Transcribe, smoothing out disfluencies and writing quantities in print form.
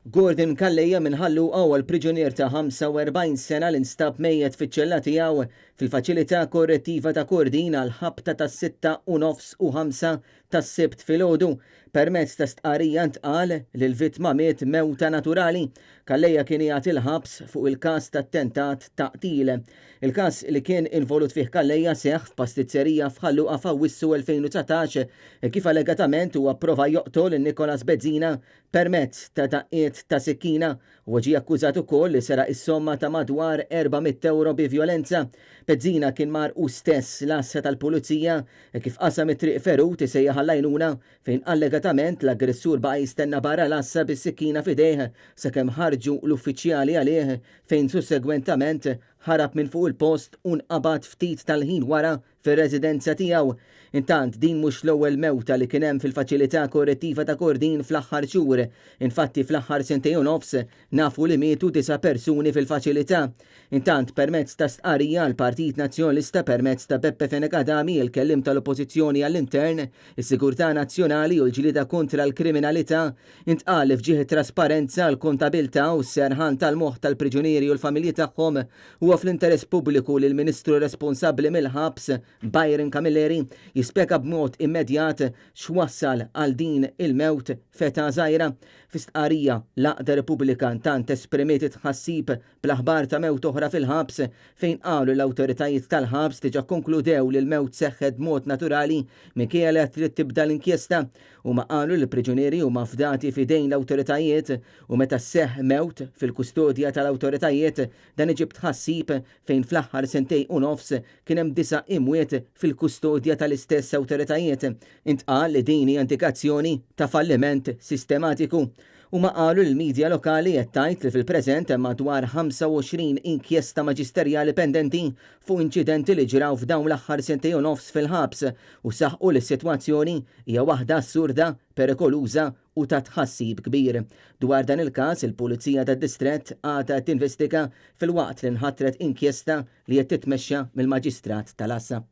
Gordon Kalleja minħallu għal priġunier ta' 45 sena li nstab mejjed fiċ-ċella tiegħu fil-faċilità korrettiva ta' Kordin għal ħabta ta' 6:9 u 5 tas-sibt filgħodu. Permezz ta' stqarrija ntqal li l-vittma miet mewta naturali. Kalleja kien jagħti il-ħabs fuq il-każ tat-tentat ta' qtil. Il-każ li kien involut fih Kalleja seħħ f'pastizzerija f'Ħalluqa f'Awwissu 2019 kif allegatament huwa pprova joqtol Nicolas Bezzina permezz ta' daqqiet ta' sikkina u ġie akkużat ukoll li sera is-somma ta' madwar 400 euro bi violenza. Bezzina kien marqu stess l-assa tal-pulizija kif qasam it-triq ferut isejjaħ għall-għajnuna fejn allegatament l-aggressur baqa' jistenna barra l-assa bis-sikkina f'idejh sakemm ħarġu l-uffiċjali għalih fejn sussegwentament ħarab minn fuq il-post u nqabad ftit tal-ħin wara fir-residenza tiegħu. Intant din mhux l-ewwel mewta li kien hemm fil-faċilità korrettiva ta' Kordin fl-aħħar xhur. Infatti fl-aħħar sentejn u nofs nafu li mietu 9 persuni fil-faċilità. Intant permezz ta' stqarrija l-Partit Nazzjonalista permezz ta' Beppe Fenekadami il-kellim tal-Oppożizzjoni għall-Intern, is-Sigurtà Nazzjonali u l-ġlieda kontra l-kriminalità intqal f'ġieħ trasparenza l-kontabilta u s-serħan tal-moħħ tal-priġunieri u l-familji tagħhom huwa fl-interess pubbliku li l-Ministru responsabbli mill-ħabs Byron Camilleri jispjega b'mod immedjat x'wassal għal din il-mewt feta żgħira. F'istqarrija l-Aqda Repubblikan tant esprimiet tħassib bl-aħbar ta' mewt oħra fil-ħabs fejn qalu l-awtoritajiet tal-ħabs diġà konkludew li l-mewt seħħet b'mod naturali minkejja trid tibda l-inkjesta u ma qalu li l-priġunieri huma fdati f'idejn l-awtoritajiet u meta seħħ mewt fil-kustodja tal-awtoritajiet dan iġib tħassib fejn fl-aħħar sentejn u nofs kien hemm 9 imwiet fil-kustodja tal-istess awtoritajiet. Intqal li din hija indikazzjoni ta' falliment sistematiku. U ma qalu l-medja lokali qed tgħid li fil-preżent hemm madwar 25 inkjesta maġisterjali pendenti fuq inċidenti li ġraw f'dawn l-aħħar sentejn u nofs fil-ħabs u saħqu li s-sitwazzjoni hija waħda assurda, perikoluża u ta' tħassib kbir. Dwar dan il-każ il-Pulizija tad-Distrett għadha tinvestiga fil-waqt li nħattret inkjesta li qed titmexxa mill-Maġistrat tal-Assa.